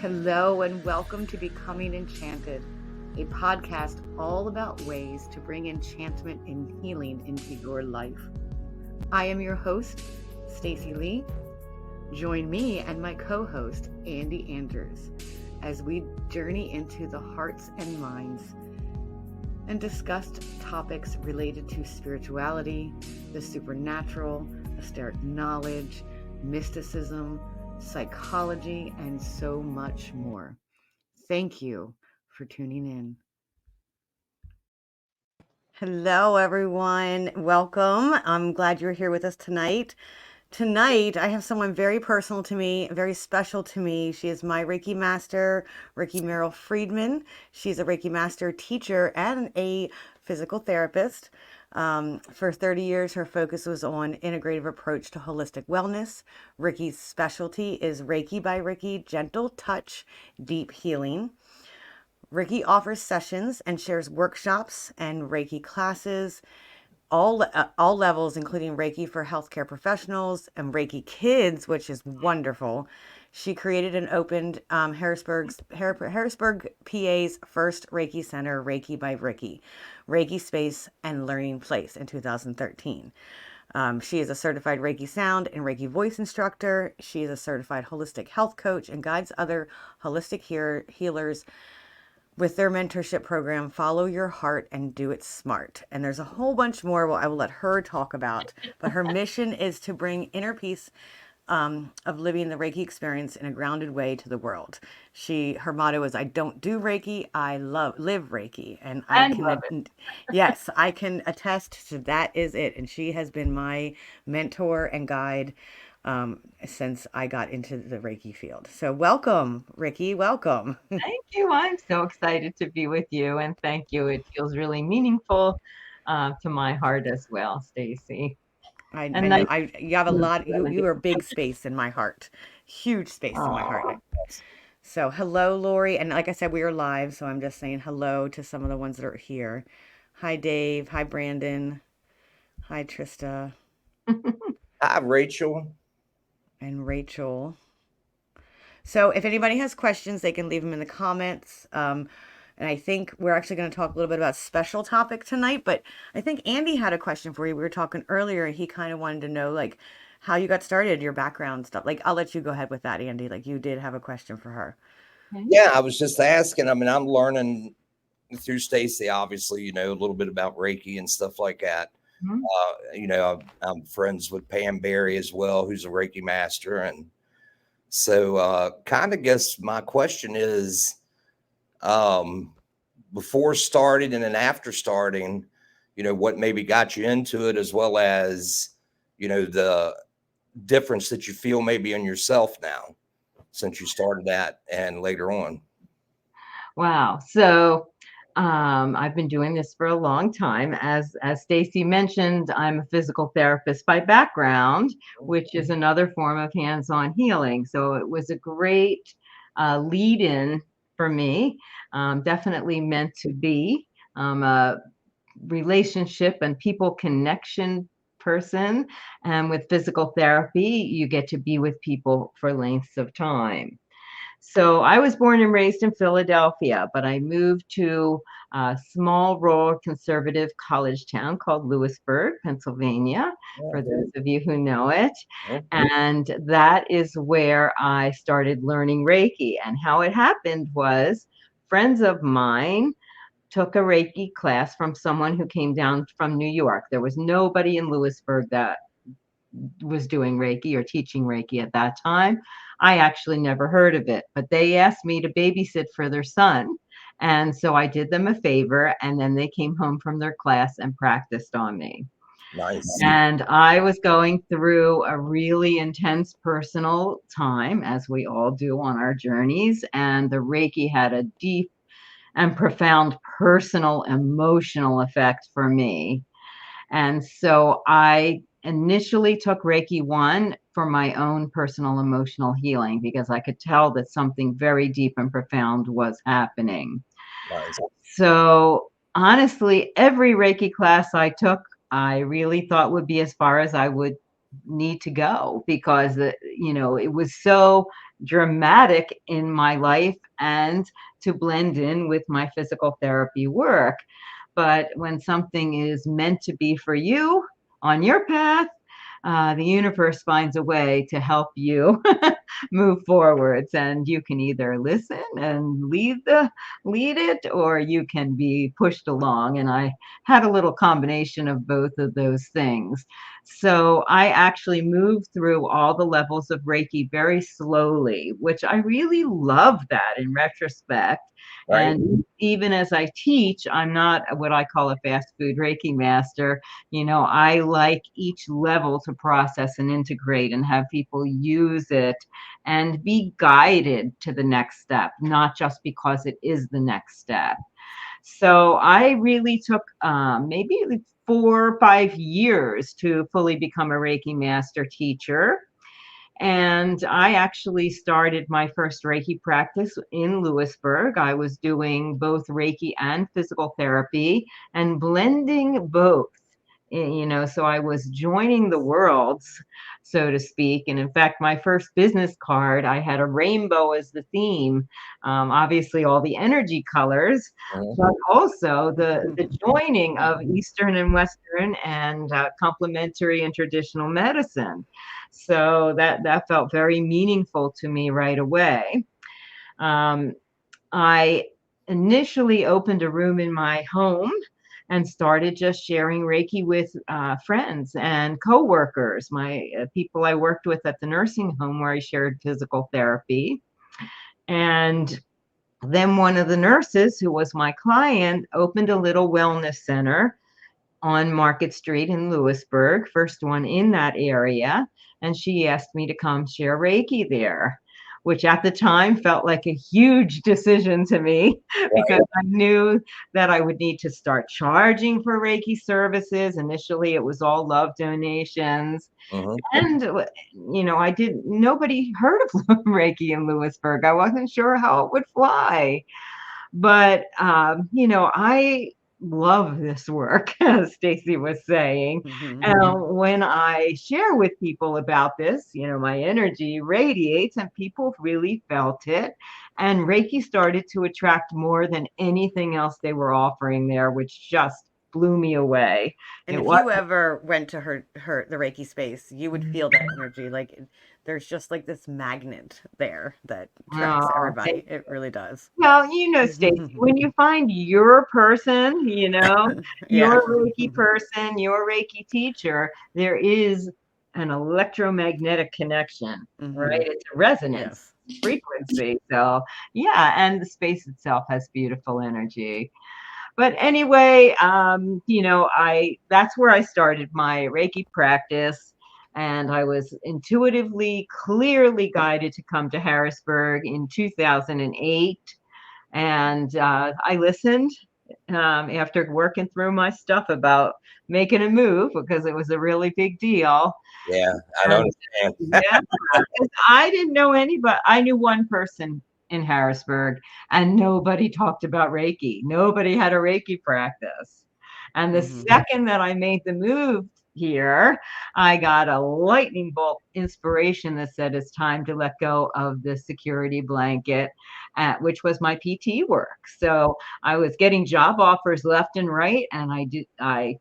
Hello and welcome to Becoming Enchanted, a podcast all about ways to bring enchantment and healing into your life. I am your host, Stacey Leigh. Join me and my co-host, Andy Andrews, as we journey into the hearts and minds and discuss topics related to spirituality, the supernatural, esoteric knowledge, mysticism, psychology, and so much more. Thank you for tuning in. Hello, everyone. Welcome. I'm glad you're here with us tonight. Tonight, I have someone very personal to me, very special to me. She is my Reiki master, Meryl Freedman. She's a Reiki master teacher and a physical therapist. For 30 years, her focus was on integrative approach to holistic wellness. Rickie's specialty is Reiki by Rickie, gentle touch, deep healing. Rickie offers sessions and shares workshops and Reiki classes, all levels, including Reiki for healthcare professionals and Reiki Kids, which is wonderful. She created and opened Harrisburg, PA's first Reiki center, Reiki by Rickie, Reiki Space and Learning Place in 2013. She is a certified Reiki sound and Reiki voice instructor. She is a certified holistic health coach and guides other holistic healers with their mentorship program, Follow Your Heart and Do It Smart. And there's a whole bunch more I will let her talk about. But her mission is to bring inner peace of living the Reiki experience in a grounded way to the world. Her motto is, I don't do Reiki, I live Reiki. And yes, I can attest to that is it. And she has been my mentor and guide since I got into the Reiki field. So welcome, Rickie, welcome. Thank you. I'm so excited to be with you, and thank you. It feels really meaningful to my heart as well, Stacey. I know you have a lot. You are a big space in my heart, huge space in my heart. So hello, Lori, and like I said, we are live, so I'm just saying hello to some of the ones that are here. Hi, Dave. Hi, Brandon. Hi, Trista. Hi, Rachel. And Rachel. So if anybody has questions, they can leave them in the comments. And I think we're actually going to talk a little bit about special topic tonight, but I think Andy had a question for you. We were talking earlier, and he kind of wanted to know, like, how you got started, your background stuff. Like, I'll let you go ahead with that, Andy. Like, you did have a question for her. Yeah, I was just asking. I mean, I'm learning through Stacey, obviously, a little bit about Reiki and stuff like that. Mm-hmm. I'm friends with Pam Berry as well, who's a Reiki master. And so kind of guess my question is, before starting and then after starting, what maybe got you into it, as well as, the difference that you feel maybe in yourself now since you started that and later on. Wow. So I've been doing this for a long time. As Stacey mentioned, I'm a physical therapist by background, which is another form of hands-on healing. So it was a great lead-in for me. Definitely meant to be a relationship and people connection person. And with physical therapy, you get to be with people for lengths of time. So I was born and raised in Philadelphia, but I moved to a small rural conservative college town called Lewisburg, Pennsylvania, for those of you who know it. And that is where I started learning Reiki. And how it happened was friends of mine took a Reiki class from someone who came down from New York. There was nobody in Lewisburg that was doing Reiki or teaching Reiki at that time. I actually never heard of it, but they asked me to babysit for their son. And so I did them a favor, and then they came home from their class and practiced on me. Nice. And I was going through a really intense personal time, as we all do on our journeys. And the Reiki had a deep and profound personal, emotional effect for me. And so I initially took Reiki 1 for my own personal emotional healing, because I could tell that something very deep and profound was happening. Nice. So honestly, every Reiki class I took, I really thought would be as far as I would need to go because it was so dramatic in my life and to blend in with my physical therapy work. But when something is meant to be for you on your path, the universe finds a way to help you move forwards, and you can either listen and lead it, or you can be pushed along. And I had a little combination of both of those things. So I actually moved through all the levels of Reiki very slowly, which I really love that in retrospect. Right. And even as I teach, I'm not what I call a fast food Reiki master. I like each level to process and integrate and have people use it and be guided to the next step, not just because it is the next step. So I really took maybe 4 or 5 years to fully become a Reiki master teacher. And I actually started my first Reiki practice in Lewisburg. I was doing both Reiki and physical therapy and blending both. So I was joining the worlds, so to speak. And in fact, my first business card, I had a rainbow as the theme. Obviously, all the energy colors, but also the joining of Eastern and Western and complementary and traditional medicine. So that felt very meaningful to me right away. I initially opened a room in my home and started just sharing Reiki with friends and coworkers, my people I worked with at the nursing home where I shared physical therapy. And then one of the nurses who was my client opened a little wellness center on Market Street in Lewisburg, first one in that area. And she asked me to come share Reiki there, which at the time felt like a huge decision to me because I knew that I would need to start charging for Reiki services. Initially, it was all love donations. And, nobody heard of Reiki in Lewisburg. I wasn't sure how it would fly. But, I love this work, as Stacey was saying. And when I share with people about this, my energy radiates and people really felt it. And Reiki started to attract more than anything else they were offering there, which just blew me away. And It if was. you ever went to the Reiki space, you would feel that energy. Like there's just like this magnet there that attracts Oh, everybody. It really does. well, Stacey, when you find your person, Yeah. your Reiki person, your Reiki teacher, there is an electromagnetic connection, right? It's a resonance Yes. frequency. So, yeah, and the space itself has beautiful energy. But anyway, that's where I started my Reiki practice. And I was intuitively, clearly guided to come to Harrisburg in 2008. And I listened after working through my stuff about making a move because it was a really big deal. Yeah, I don't And understand. yeah, 'cause I didn't know anybody. I knew one person in Harrisburg, and nobody talked about Reiki. Nobody had a Reiki practice. And the second that I made the move here, I got a lightning bolt inspiration that said it's time to let go of the security blanket, which was my PT work. So I was getting job offers left and right, and I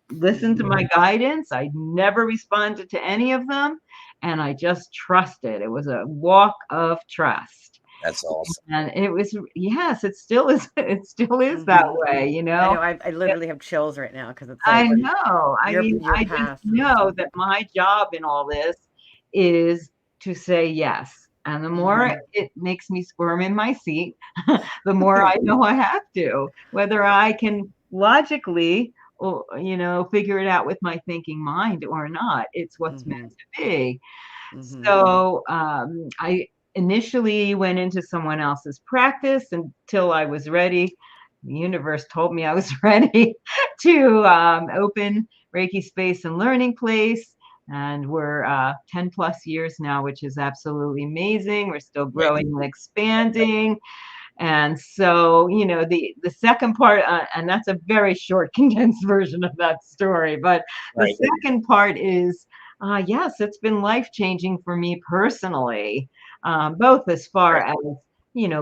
listened to my guidance. I never responded to any of them, and I just trusted. It was a walk of trust. That's awesome. And it was, yes, it still is. It still is that way, I know. I literally have chills right now because it's I like know. I mean, your I just path. know that my job in all this is to say yes. And the more it makes me squirm in my seat, the more I know I have to, whether I can logically, or, figure it out with my thinking mind or not. It's what's meant to be. So I initially went into someone else's practice until I was ready. The universe told me I was ready to open Reiki Space and Learning Place. And we're 10 plus years now, which is absolutely amazing. We're still growing and expanding. And so, the second part, and that's a very short, condensed version of that story, but the Right. second part is Yes, it's been life-changing for me personally, both as far Right. as,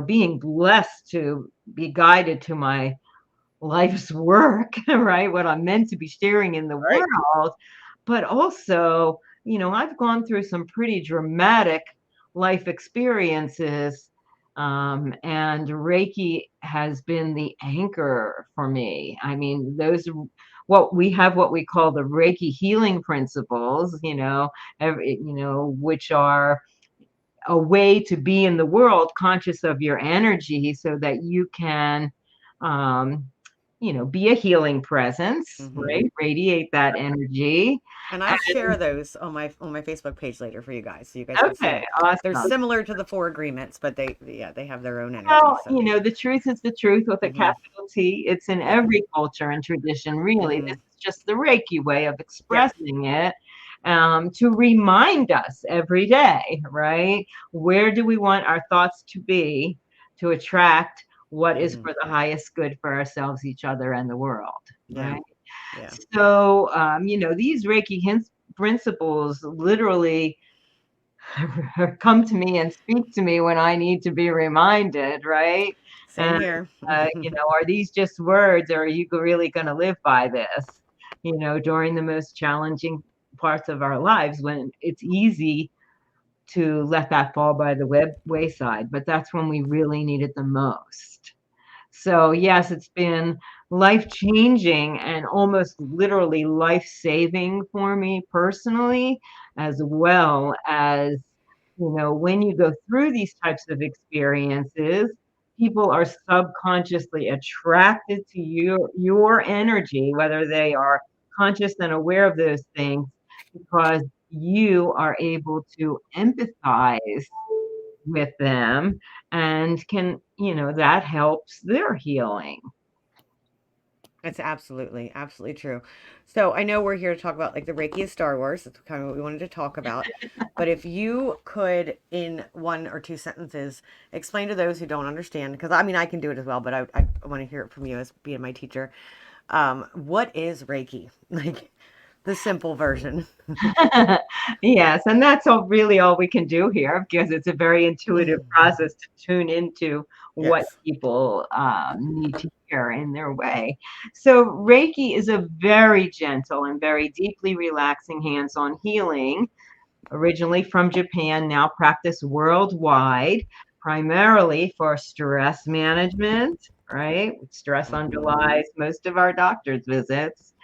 being blessed to be guided to my life's work, right? What I'm meant to be sharing in the Right. world, but also, I've gone through some pretty dramatic life experiences, and Reiki has been the anchor for me. I mean, what we call the Reiki healing principles, which are a way to be in the world conscious of your energy so that you can um, be a healing presence, Hmm. right? Radiate that energy. And I'll share those on my Facebook page later for you guys, so you guys can see Okay, it. They're awesome. similar to the four agreements, but they have their own energy. Well, So, the truth is the truth with a hmm, capital T. It's in yeah, every culture and tradition, really. hmm, This is just the Reiki way of yeah, expressing it, to remind us every day, right? Where do we want our thoughts to be to attract what is hmm, for the highest good for ourselves, each other, and the world, yeah, right? yeah. So, these Reiki principles literally come to me and speak to me when I need to be reminded, right? Same And, here. are these just words, or are you really going to live by this, during the most challenging parts of our lives when it's easy to let that fall by the wayside, but that's when we really need it the most. So, yes, it's been life changing and almost literally life saving for me personally, as well as, when you go through these types of experiences, people are subconsciously attracted to your energy, whether they are conscious and aware of those things, because you are able to empathize with them and can, that helps their healing. That's absolutely true. So I know we're here to talk about like the Reiki of Star Wars. That's kind of what we wanted to talk about. But if you could, in one or two sentences, explain to those who don't understand, because I mean I can do it as well, but I want to hear it from you as being my teacher. What is Reiki? Like the simple version. Yes, and that's all we can do here because it's a very intuitive process to tune into what Yes. people need to hear in their way. So, Reiki is a very gentle and very deeply relaxing hands on healing, originally from Japan, now practiced worldwide, primarily for stress management, right? Stress Hmm. underlies most of our doctor's visits.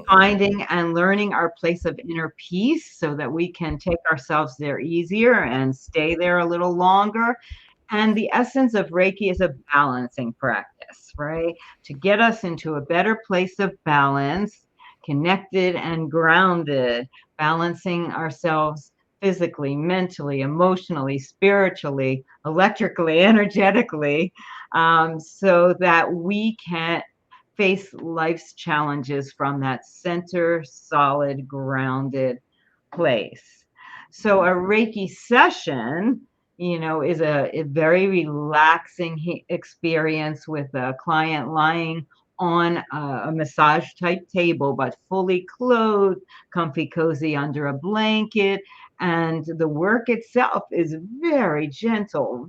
Finding and learning our place of inner peace so that we can take ourselves there easier and stay there a little longer. And the essence of Reiki is a balancing practice, right? To get us into a better place of balance, connected and grounded, balancing ourselves physically, mentally, emotionally, spiritually, electrically, energetically, so that we can face life's challenges from that center, solid, grounded place. So a Reiki session, is a very relaxing experience with a client lying on a massage type table, but fully clothed, comfy, cozy under a blanket. And the work itself is very gentle,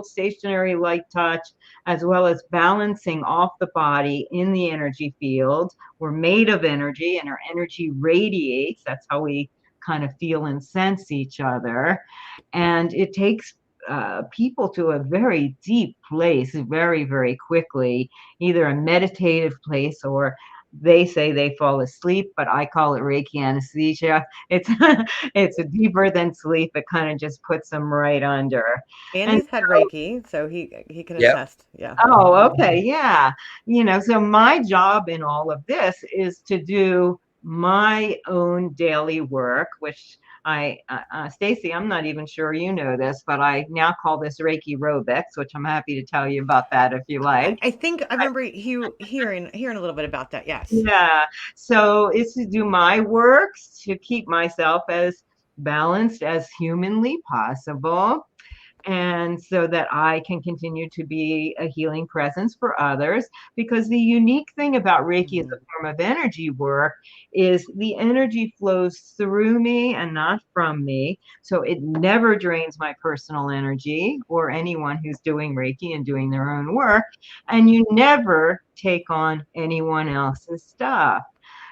stationary, light touch, as well as balancing off the body in the energy field. We're made of energy and our energy radiates. That's how we kind of feel and sense each other. And it takes people to a very deep place very, very quickly, either a meditative place or they say they fall asleep, but I call it Reiki anesthesia. It's it's deeper than sleep. It kind of just puts them right under. And Andy's had Reiki, so he can Yep. attest. Yeah. oh, okay, yeah. So my job in all of this is to do my own daily work, which Stacey, I'm not even sure you know this, but I now call this Reiki aerobics, which I'm happy to tell you about that if you like. I think I remember you hearing a little bit about that. Yes. Yeah. So it's to do my works to keep myself as balanced as humanly possible. and so that I can continue to be a healing presence for others. Because the unique thing about Reiki as a form of energy work is the energy flows through me and not from me. So it never drains my personal energy or anyone who's doing Reiki and doing their own work. And you never take on anyone else's stuff.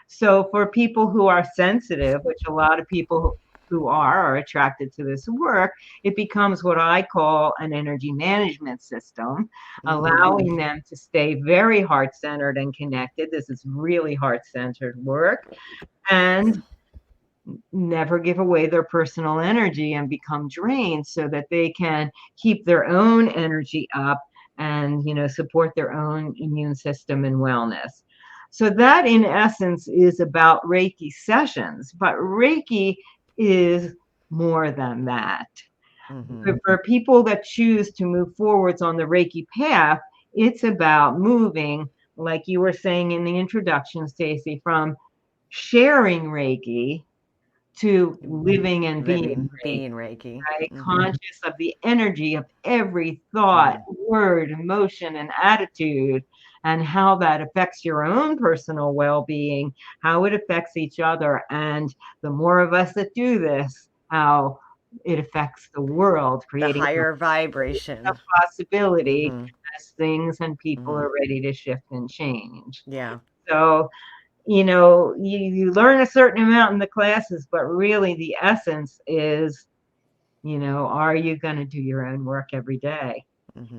So for people who are sensitive, which a lot of people who are attracted to this work, it becomes what I call an energy management system, allowing them to stay very heart-centered and connected. This is really heart-centered work, and never give away their personal energy and become drained, so that they can keep their own energy up and, support their own immune system and wellness. So that in essence is about Reiki sessions, but Reiki is more than that. For people that choose to move forwards on the Reiki path, it's about moving, like you were saying in the introduction, Stacey, from sharing Reiki to living and being Reiki. right? Conscious of the energy of every thought, word, emotion, and attitude, and how that affects your own personal well-being, how it affects each other. And the more of us that do this, how it affects the world, The creating higher vibration. a possibility as things and people are ready to shift and change. Yeah. So you learn a certain amount in the classes, but really the essence is, are you going to do your own work every day?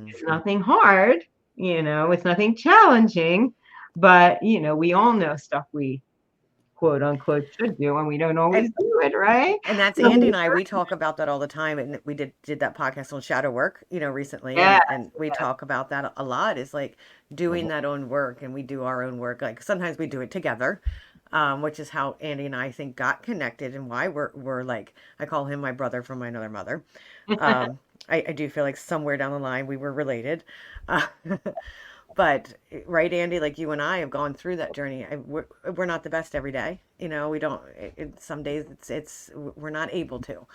It's nothing hard, it's nothing challenging, but, we all know stuff we quote unquote should do, and we don't always do it, right? And that's Andy and I, we talk about that all the time. And we did that podcast on shadow work, recently. Yes, And we talk about that a lot, is like doing that own work, and we do our own work. Like sometimes we do it together, which is how Andy and I think got connected, and why we're like, I call him my brother from my another mother. I do feel like somewhere down the line we were related. Uh, But right, Andy, like you and I have gone through that journey. We're not the best every day. We don't. Some days we're not able to,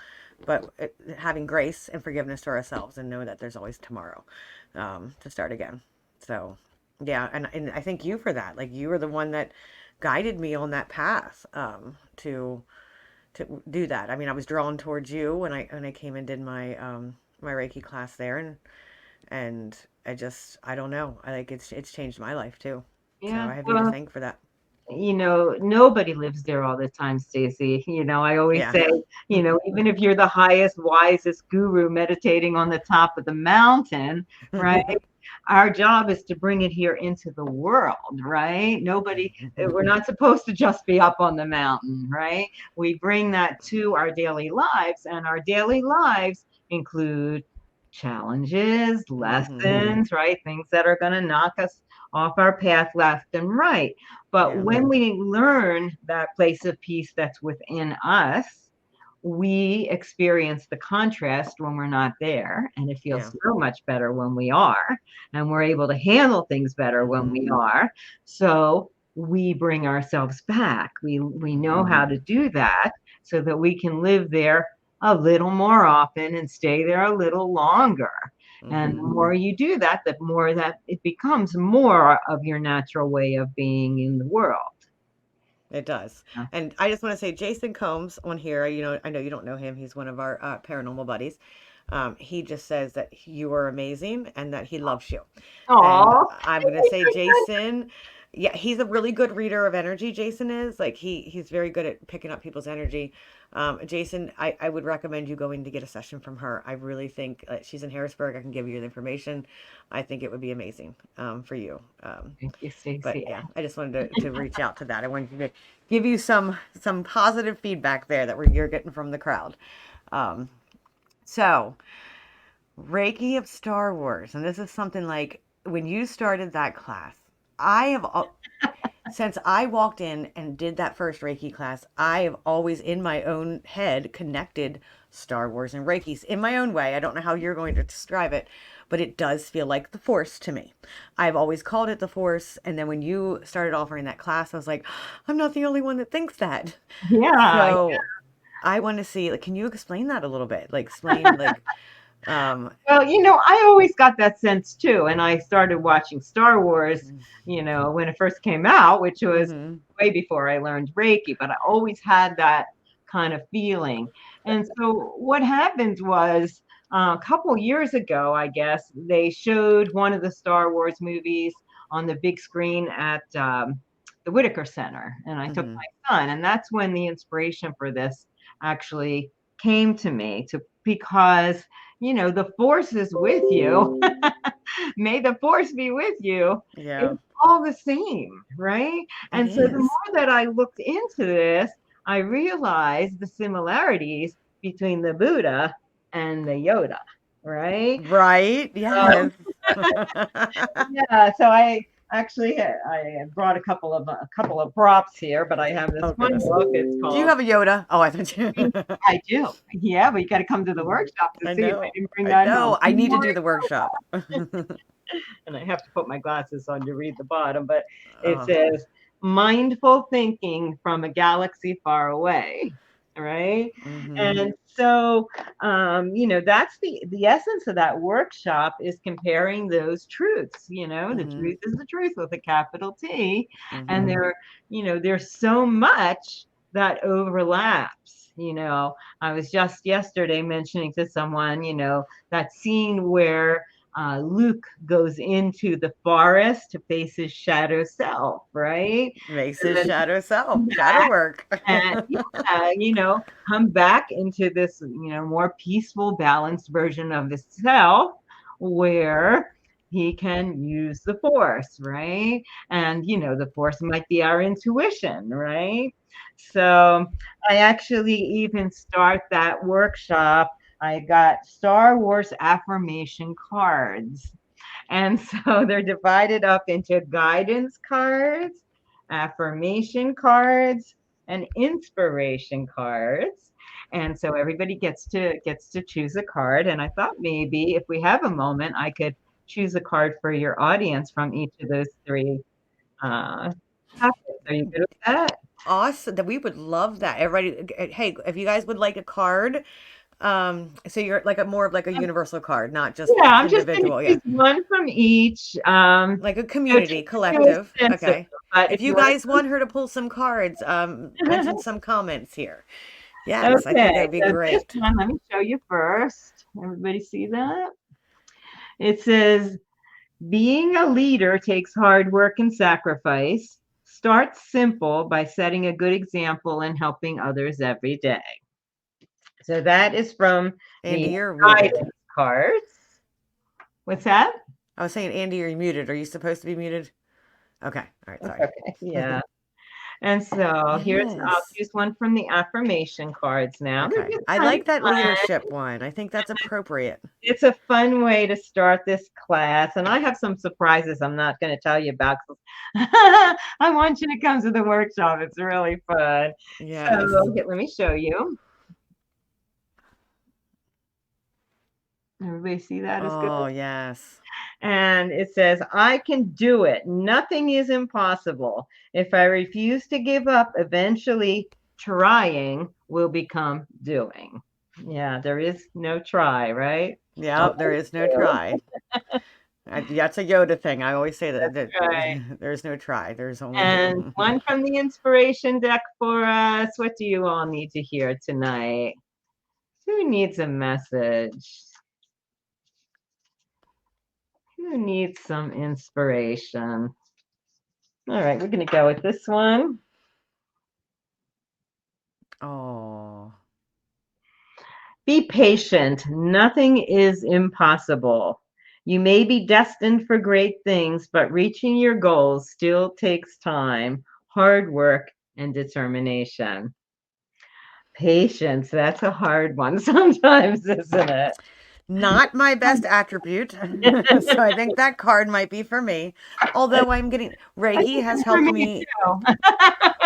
but having grace and forgiveness to ourselves, and know that there's always tomorrow, to start again. So, yeah, and I thank you for that. Like you were the one that guided me on that path, to do that. I mean, I was drawn towards you when I came and did my Reiki class there, and I don't know. I like it's changed my life too. So yeah. I have you to thank for that. Nobody lives there all the time, Stacey. I always Yeah. say, even if you're the highest, wisest guru meditating on the top of the mountain, right? Our job is to bring it here into the world, right? We're not supposed to just be up on the mountain, right? We bring that to our daily lives, and our daily lives include challenges, lessons, right? Things that are going to knock us off our path left and right. But Yeah. when we learn that place of peace that's within us, we experience the contrast when we're not there. And it feels Yeah. so much better when we are. And we're able to handle things better when we are. So we bring ourselves back. We know how to do that, so that we can live there a little more often and stay there a little longer. And the more you do that, the more that it becomes more of your natural way of being in the world. It does. Yeah. And I just want to say, Jason Combs on here, I know you don't know him. He's one of our paranormal buddies. He just says that you are amazing and that he loves you. And Aw. I'm going to say, Jason, yeah, he's a really good reader of energy. Jason is like, he's very good at picking up people's energy. Jason, I would recommend you going to get a session from her. I really think she's in Harrisburg. I can give you the information. I think it would be amazing, for you. Thank you, But Stacey. yeah, I just wanted to reach out to that. I wanted to give you some positive feedback there that you're getting from the crowd. Um, so Reiki of Star Wars, and this is something like when you started that class, I have since I walked in and did that first Reiki class, I have always in my own head connected Star Wars and Reiki in my own way. I don't know how you're going to describe it, but it does feel like the Force to me. I've always called it the Force, and then when you started offering that class, I was like, I'm not the only one that thinks that. Yeah. So I want to see, like, can you explain that a little bit? Like, explain, like, Um, Well, I always got that sense too. And I started watching Star Wars, when it first came out, which was mm-hmm, way before I learned Reiki, but I always had that kind of feeling. And so what happened was a couple years ago, I guess, they showed one of the Star Wars movies on the big screen at the Whitaker Center. And I took mm-hmm. my son, and that's when the inspiration for this actually came to me because the force is with you. May the force be with you. Yeah, It's all the same, right? it And so the is. more that I looked into this, I realized the similarities between the Buddha and the Yoda, right? Right? Um, Yes. yeah, so I actually I brought a couple of props here, but I have this Oh one goodness. book. It's Do you called have a Yoda? Oh, I thought you. I do. Yeah, but you got to come to the workshop to I see if I know. didn't bring I that home. know. I need to do the workshop. And I have to put my glasses on to read the bottom, but it Oh. says mindful thinking from a galaxy far away. Right. Mm-hmm. And so, that's the essence of that workshop is comparing those truths. The Mm-hmm. truth is the truth with a capital T. And Mm-hmm. there's so much that overlaps. I was just yesterday mentioning to someone, that scene where Luke goes into the forest to face his shadow self, right? Makes And his then shadow self. come Shadow back work. and come back into this, more peaceful, balanced version of the self where he can use the force, right? And the force might be our intuition, right? So I actually even start that workshop. I got Star Wars affirmation cards. And so they're divided up into guidance cards, affirmation cards, and inspiration cards. And so everybody gets to choose a card. And I thought maybe if we have a moment, I could choose a card for your audience from each of those three topics. Are you good with that? Awesome. That we would love that. Everybody, hey, if you guys would like a card, so you're like a more of like a universal card, not just Yeah, I'm just going to individual. Yeah. choose one from each. Like a To community, do a collective. sense of, Okay. but If if you you want guys want her to pull some cards, mention to. some comments here. Yes, I think that Okay, would be so this great. one, let me show you first. Everybody see that? It says, being a leader takes hard work and sacrifice. Start simple by setting a good example and helping others every day. So that is from Andy, the you're muted. guidance cards. What's that? I was saying, Andy, you're muted. Are you supposed to be muted? Okay. All right. Sorry. Okay, yeah. And so I'll Yes. choose one from the affirmation cards now. They're Okay. just I kind of like that fun. leadership one. I think that's appropriate. It's a fun way to start this class. And I have some surprises I'm not going to tell you about. I want you to come to the workshop. It's really fun. Yes. So let me show you. Everybody see that is good? Oh, yes. And it says, I can do it. Nothing is impossible. If I refuse to give up, eventually trying will become doing. Yeah, there is no try, right? Yep, there is no try. That's a Yoda thing. I always say that, Right. there's no try. There's only And do. one from the inspiration deck for us. What do you all need to hear tonight? Who needs a message? Who needs some inspiration? All right, we're going to go with this one. Oh, Be patient. Nothing is impossible. You may be destined for great things, but reaching your goals still takes time, hard work, and determination. Patience, that's a hard one sometimes, isn't it? not my best attribute. So I think that card might be for me. Although I'm getting I Reiki think has it's for helped me me. too.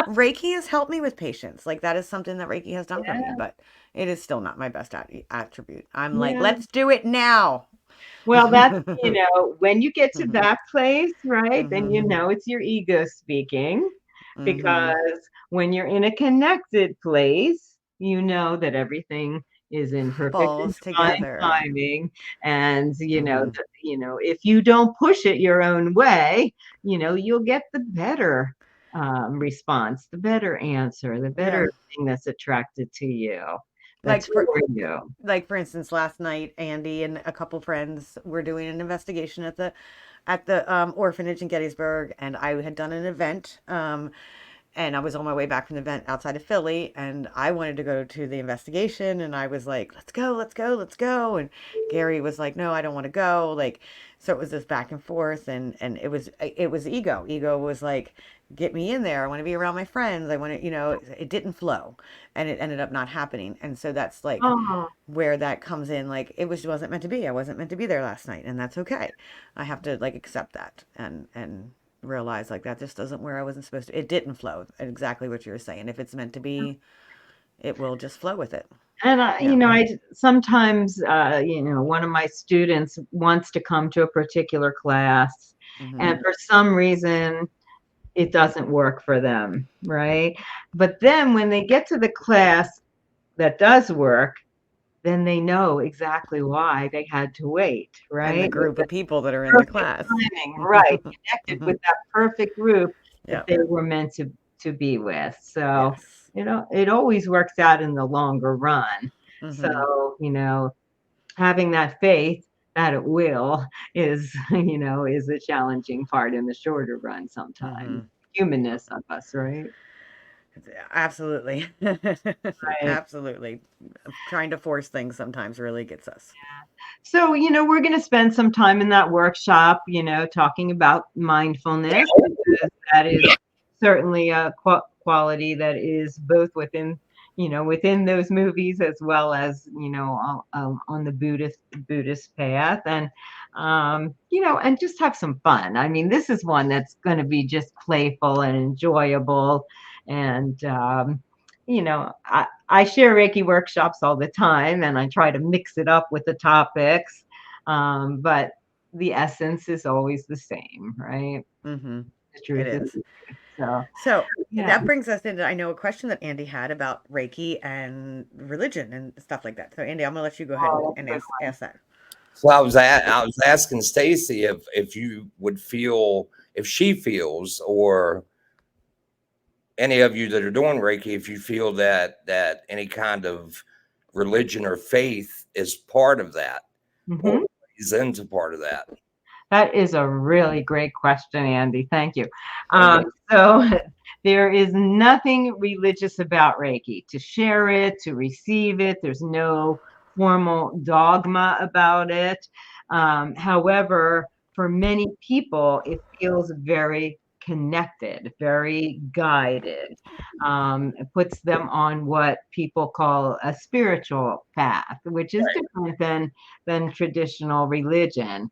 Reiki has helped me with patience. Like that is something that Reiki has done for me, Yeah, but it is still not my best attribute. I'm like, yeah. let's do it now. Well, that's, when you get to that place, right, then Hmm. it's your ego speaking. Hmm. Because when you're in a connected place, you know that everything is in perfect and Falls divine together. timing. And, Hmm. if you don't push it your own way, you'll get the better response, the better answer, the Yeah. better thing that's attracted to you. Like That's for for you. like for instance, last night Andy and a couple friends were doing an investigation at the orphanage in Gettysburg, and I had done an event. And I was on my way back from the event outside of Philly, and I wanted to go to the investigation, and I was like, "Let's go, let's go, let's go." And Gary was like, "No, I don't want to go." Like, so it was this back and forth, and it was ego. Ego was like, "Get me in there. I want to be around my friends. I want to, it didn't flow, and it ended up not happening. And so that's like Oh, where that comes in. Like, wasn't meant to be. I wasn't meant to be there last night, and that's okay. I have to like accept that and realize like that just doesn't where I wasn't supposed to. It didn't flow. Exactly what you were saying. If it's meant to be, it will just flow with it. and Yeah. I sometimes, one of my students wants to come to a particular class, Hmm. and for some reason it doesn't work for them, right? But then when they get to the class that does work, then they know exactly why they had to wait, And the right? group of people that are in the Perfect class. timing, right? Connected Hmm. with that perfect group that Yeah. they were meant to be with. So, Yes. it always works out in the longer run. Hmm. So, having that faith that it will is, is a challenging part in the shorter run sometimes. Hmm. Humanness of us, right? Absolutely. Right. Absolutely. Trying to force things sometimes really gets us. So, we're going to spend some time in that workshop, talking about mindfulness, because that is certainly a quality that is both within those movies, as well as, on the Buddhist path, and just have some fun. I mean, this is one that's going to be just playful and enjoyable. And, I share Reiki workshops all the time, and I try to mix it up with the topics. But the essence is always the same, right? Hmm. The It truth is is. the truth. So, So yeah. that brings us into, I know, a question that Andy had about Reiki and religion and stuff like that. So Andy, I'm gonna let you go ahead and, Oh, that's and a good ask that. So I was asking Stacey if you would feel if she feels or any of you that are doing Reiki, if you feel that any kind of religion or faith is part of that one. or is into part of that. That is a really great question, Andy. Thank you. Okay. So there is nothing religious about Reiki. To share it, to receive it, there's no formal dogma about it. However, for many people, it feels very connected, very guided. It puts them on what people call a spiritual path, which is different than traditional religion.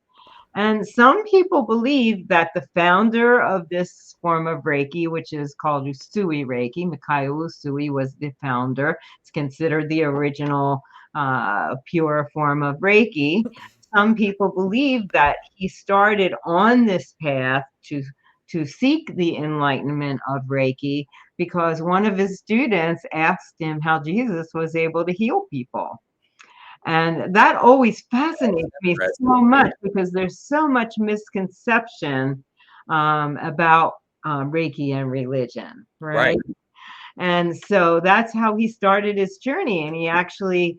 And some people believe that the founder of this form of Reiki, which is called Usui Reiki, Mikhail Usui was the founder. It's considered the original pure form of Reiki. Some people believe that he started on this path to seek the enlightenment of Reiki because one of his students asked him how Jesus was able to heal people. And that always fascinates me so much because there's so much misconception about Reiki and religion, Right. right? And so that's how he started his journey. And he actually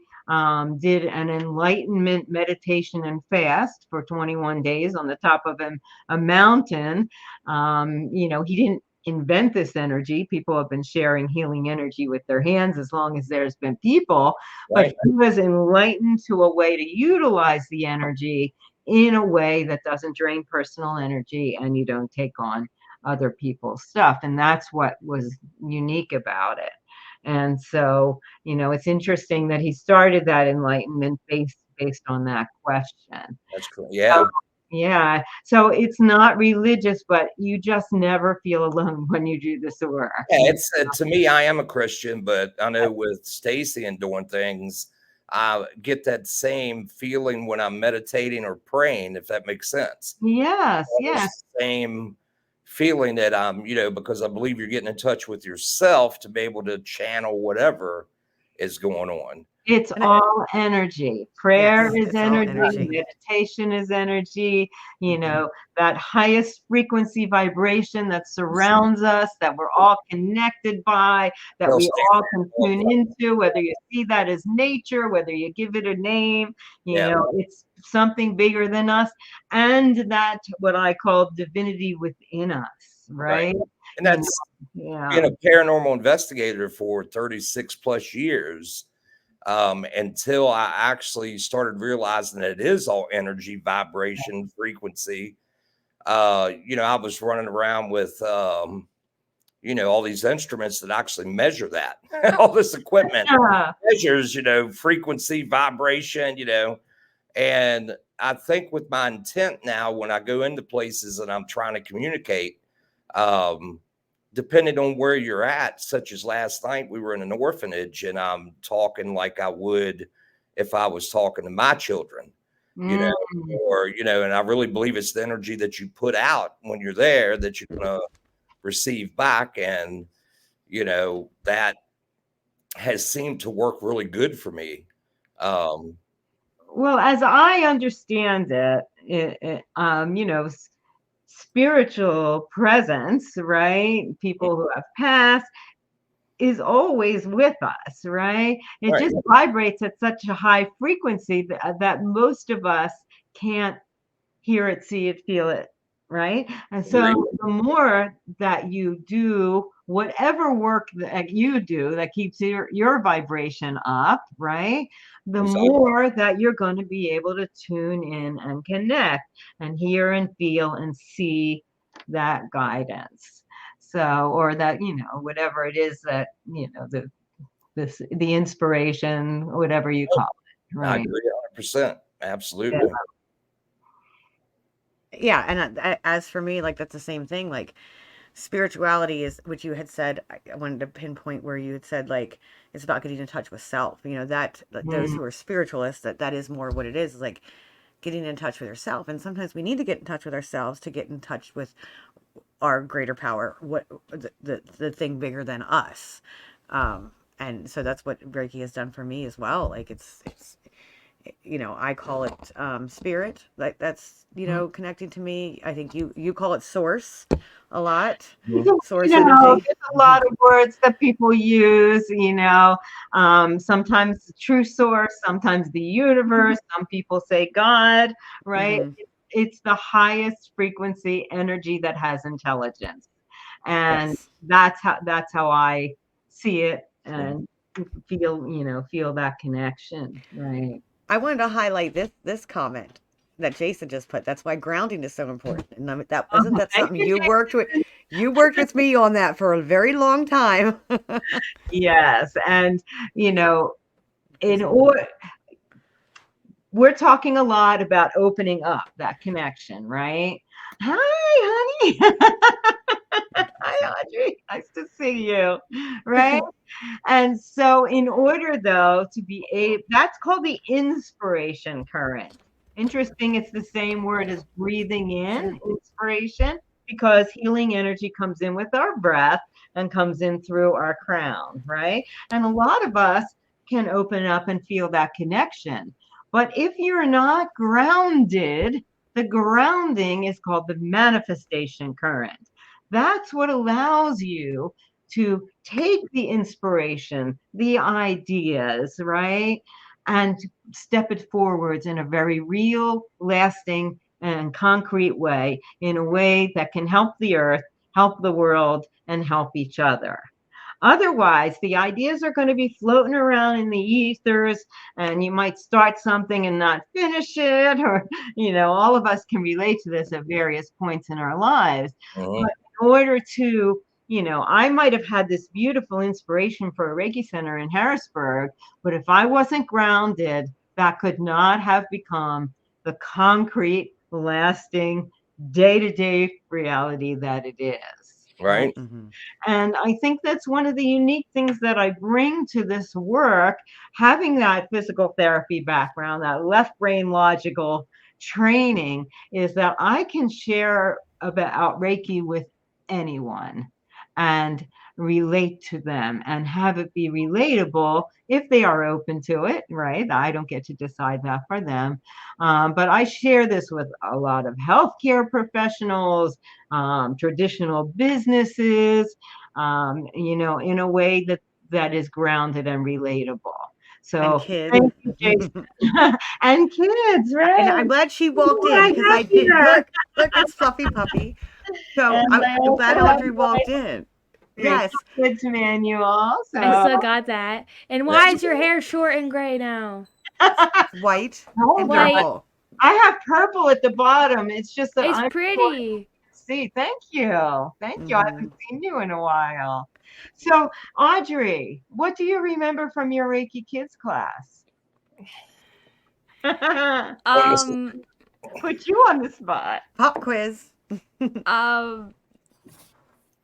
did an enlightenment meditation and fast for 21 days on the top of a mountain. He didn't invent this energy. People have been sharing healing energy with their hands as long as there's been people, but Right. he was enlightened to a way to utilize the energy in a way that doesn't drain personal energy and you don't take on other people's stuff. And that's what was unique about it. And so, it's interesting that he started that enlightenment based on that question. That's correct. So, Yeah. yeah. So it's not religious, but you just never feel alone when you do this work. Yeah, it's to me, I am a Christian, but I know with Stacey and doing things, I get that same feeling when I'm meditating or praying, if that makes sense. Yes, yes. Almost the same feeling that I'm, because I believe you're getting in touch with yourself to be able to channel whatever is going on. It's And all energy. Prayer yes, is it's all energy, energy. meditation is energy, Hmm. that highest frequency vibration that surrounds us, that we're all connected by, that Well, we Stacey, all can tune into, whether you see that as nature, whether you give it a name, yeah, it's something bigger than us, and that what I call divinity within us, right. right? And You know, that's yeah. being a paranormal investigator for 36 plus years, until I actually started realizing that it is all energy, vibration, frequency. I was running around with, all these instruments that actually measure that. All this equipment Yeah. measures, frequency, vibration, and I think with my intent now, when I go into places and I'm trying to communicate, um, depending on where you're at, such as last night, we were in an orphanage and I'm talking like I would if I was talking to my children, you know, Mm. and I really believe it's the energy that you put out when you're there that you're going to receive back. And, that has seemed to work really good for me. Um, Well, as I understand spiritual presence, right? People who have passed is always with us, right? It right. just vibrates at such a high frequency that most of us can't hear it, see it, feel it, right? And Agree. so the more that you do whatever work that you do that keeps your vibration up, right? The Exactly. more that you're going to be able to tune in and connect and hear and feel and see that guidance. So, or that, whatever it is that, the inspiration, whatever you call it, I right? agree 100%. Yeah. Absolutely. Yeah, and as for me, like that's the same thing. Like spirituality is, which you had said. I wanted to pinpoint where you had said like it's about getting in touch with self. That those Mm. who are spiritualists, that is more what it is like getting in touch with yourself. And sometimes we need to get in touch with ourselves to get in touch with our greater power, what the thing bigger than us. And so that's what Reiki has done for me as well. Like it's I call it spirit. Like that's connecting to me. I think you call it source a lot. Source energy. There's a lot of words that people use, sometimes the true source, sometimes the universe, some people say God, right? Hmm. It's the highest frequency energy that has intelligence. And Yes. that's how I see it and feel that connection, right? I wanted to highlight this comment that Jason just put. That's why grounding is so important. And that Oh, wasn't that thank something you, you worked with. Jason. You worked with me on that for a very long time. Yes, and in order we're talking a lot about opening up that connection, right? Hi, honey. Hi, Audrey. Nice to see you. Right. And so, in order though to be that's called the inspiration current. Interesting, it's the same word as breathing in, inspiration, because healing energy comes in with our breath and comes in through our crown, right? And a lot of us can open up and feel that connection. But if you're not grounded, the grounding is called the manifestation current. That's what allows you to take the inspiration, the ideas, right? And step it forwards in a very real, lasting, and concrete way, in a way that can help the earth, help the world, and help each other. Otherwise, the ideas are going to be floating around in the ethers, and you might start something and not finish it, or, all of us can relate to this at various points in our lives. Mhm. But in order to, I might have had this beautiful inspiration for a Reiki center in Harrisburg, but if I wasn't grounded, that could not have become the concrete, lasting, day to day reality that it is. Right. Right. Hmm. And I think that's one of the unique things that I bring to this work, having that physical therapy background, that left brain logical training, is that I can share about Reiki with anyone. and relate to them and have it be relatable if they are open to it, right? I don't get to decide that for them. But I share this with a lot of healthcare professionals, traditional businesses, in a way that is grounded and relatable. And So kids. thank you, Jason. And kids, And right? I'm glad she Look walked what in I because got I did here. look, it's Fluffy Puppy. So And I I'm also glad have Audrey my walked in. Reiki Yes. Kids manual. I So still got that. And why That's is your hair short and gray now? It's white and older. White. purple. I have purple at the bottom. It's just that It's I'm pretty. see. Thank you. Thank you. I Hmm. haven't seen you in a while. So, Audrey, what do you remember from your Reiki Kids class? Um, Put you on the spot. Pop quiz. um,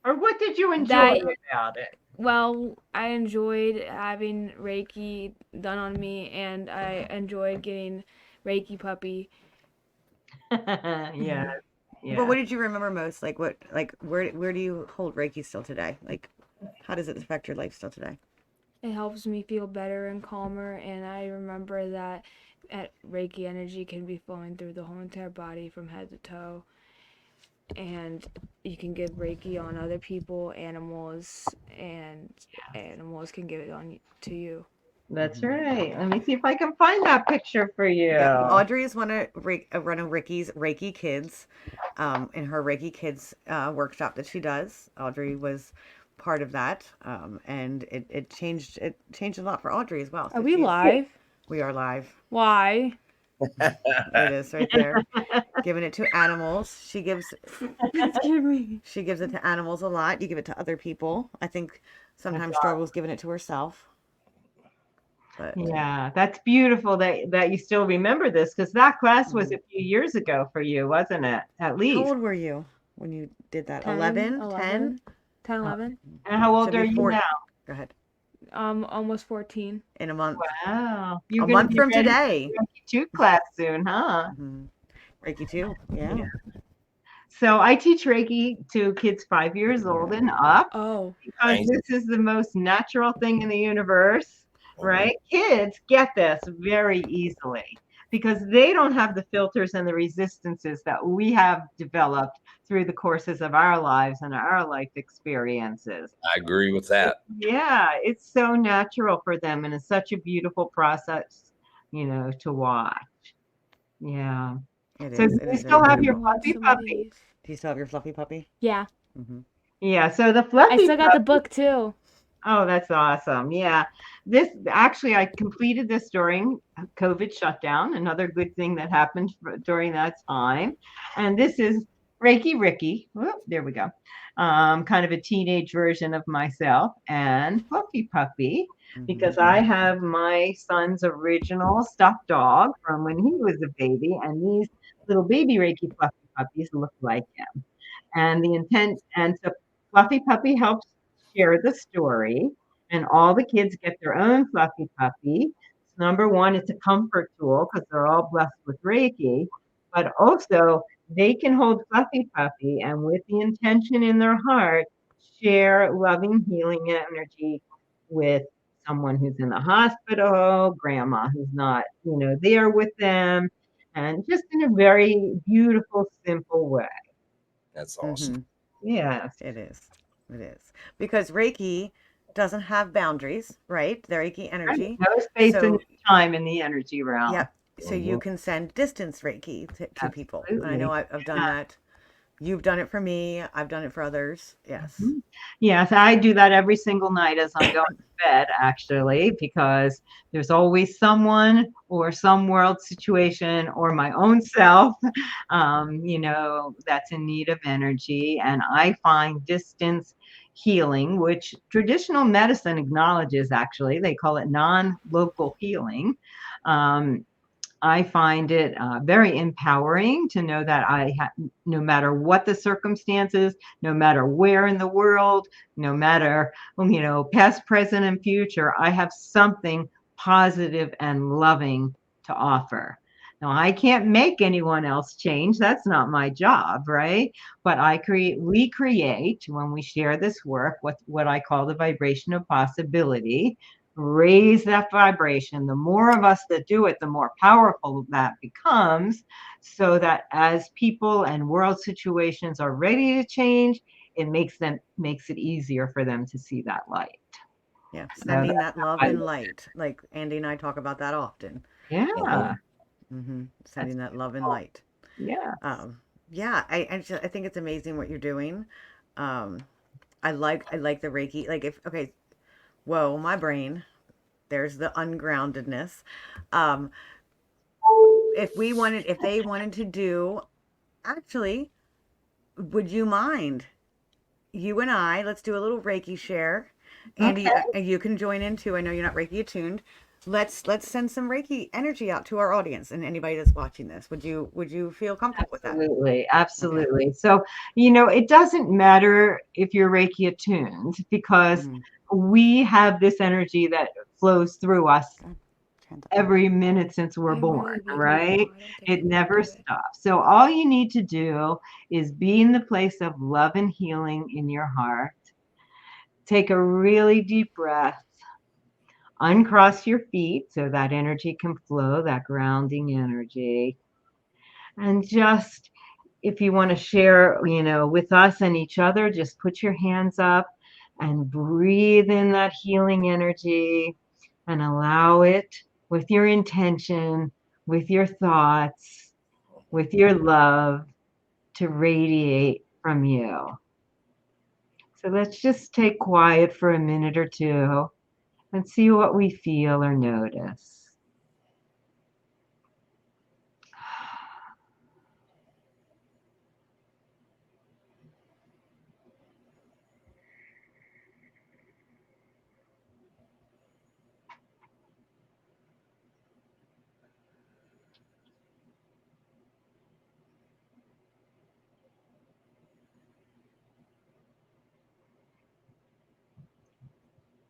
Or what did you enjoy that about it? well, I enjoyed having Reiki done on me, and I enjoyed getting Reiki puppy. Yes. But what Yeah. did you remember most? Like what? Like where do you hold Reiki still today? Like how does it affect your life still today? It helps me feel better and calmer, and I remember that Reiki energy can be flowing through the whole entire body from head to toe, and you can give Reiki on other people, animals, and animals can give it on to you. That's right. Let me see if I can find that picture for you. Yeah, Audrey is one of Ricky's Reiki Kids, in her Reiki Kids workshop that she does. Audrey was part of that, and it changed a lot for Audrey as well. Are So we live? we are live. Why? It is right there, giving it to animals. She gives she gives it to animals a lot. You give it to other people. I think sometimes struggles giving it to herself, but Yeah, that's beautiful that you still remember this because that class was Mhm. a few years ago for you, wasn't it? At How least. old were you when you did that? 10, 11, 11, 10? 10, Uh, 11. And how So old are you before, now? go ahead. Almost 14. In a month. Wow, you're A going to month be from ready today. for Reiki 2 class soon, huh? Hmm. Reiki too. Yeah. Yeah. So I teach Reiki to kids 5 years old and up Oh, because nice. this is the most natural thing in the universe, Mhm. right? Kids get this very easily because they don't have the filters and the resistances that we have developed through the courses of our lives and our life experiences. I agree with that. Yeah, it's so natural for them and it's such a beautiful process, to watch. Yeah. It So is. do It you is very still have your beautiful. watch fluffy some of puppy? these. Do you still have your fluffy puppy? Yeah, Hmm. Yeah, so the I fluffy still got the puppy. book too. Oh, that's awesome. Yeah. This actually, I completed this during COVID shutdown, another good thing that happened during that time. And this is Reiki Rickie. Whoop, there we go. Kind of a teenage version of myself and Fluffy Puppy, Hmm. because I have my son's original stuffed dog from when he was a baby, and these little baby Reiki Fluffy puppies look like him. And the intent, and so Fluffy Puppy helps share the story, and all the kids get their own Fluffy Puppy. Number one, it's a comfort tool because they're all blessed with Reiki, but also they can hold Fluffy Puppy and with the intention in their heart, share loving, healing energy with someone who's in the hospital, grandma who's not, there with them, and just in a very beautiful, simple way. That's awesome. Hmm. Yes. It is. It is. Because Reiki doesn't have boundaries, right? The Reiki Right. energy. No space and So, no time in the energy realm. yep. So you Mhm. can send distance Reiki to people. And I know Absolutely. I've done that. You've done it for me. I've done it for others. Yes. Mhm. Yes, I do that every single night as I'm going to bed, actually, because there's always someone or some world situation or my own self, that's in need of energy. And I find distance healing, which traditional medicine acknowledges, actually, they call it non-local healing. Um, I find it very empowering to know that no matter what the circumstances, no matter where in the world, no matter, past, present, and future, I have something positive and loving to offer. Now, I can't make anyone else change. That's not my job, right? But we create when we share this work, what I call the vibration of possibility, raise that vibration. The more of us that do it, the more powerful that becomes, so that as people and world situations are ready to change, it makes it easier for them to see that light. Yeah, So sending that's that how love I and look. light. Like Andy and I talk about that often. Yeah, Sending that's that love and beautiful. light. Yeah. Yeah, I think it's amazing what you're doing. Um, I like the Reiki. Like if okay, whoa, my brain. There's the ungroundedness. Um, if they wanted to do, actually, would you mind? You and I, let's do a little Reiki share. Andy, Okay. you can join in too. I know you're not Reiki attuned. Let's send some Reiki energy out to our audience and anybody that's watching this. Would you feel comfortable with that? Absolutely, Okay. absolutely. So, it doesn't matter if you're Reiki attuned because Mm-hmm. we have this energy that flows through us Good. Transition. every minute since we're I'm born, really weak right right? now. I don't think I It can never do it. stops. So, all you need to do is be in the place of love and healing in your heart. Take a really deep breath, uncross your feet so that energy can flow, that grounding energy. And just if you want to share, with us and each other, just put your hands up and breathe in that healing energy and allow it with your intention, with your thoughts, with your love to radiate from you. So let's just take quiet for a minute or two and see what we feel or notice.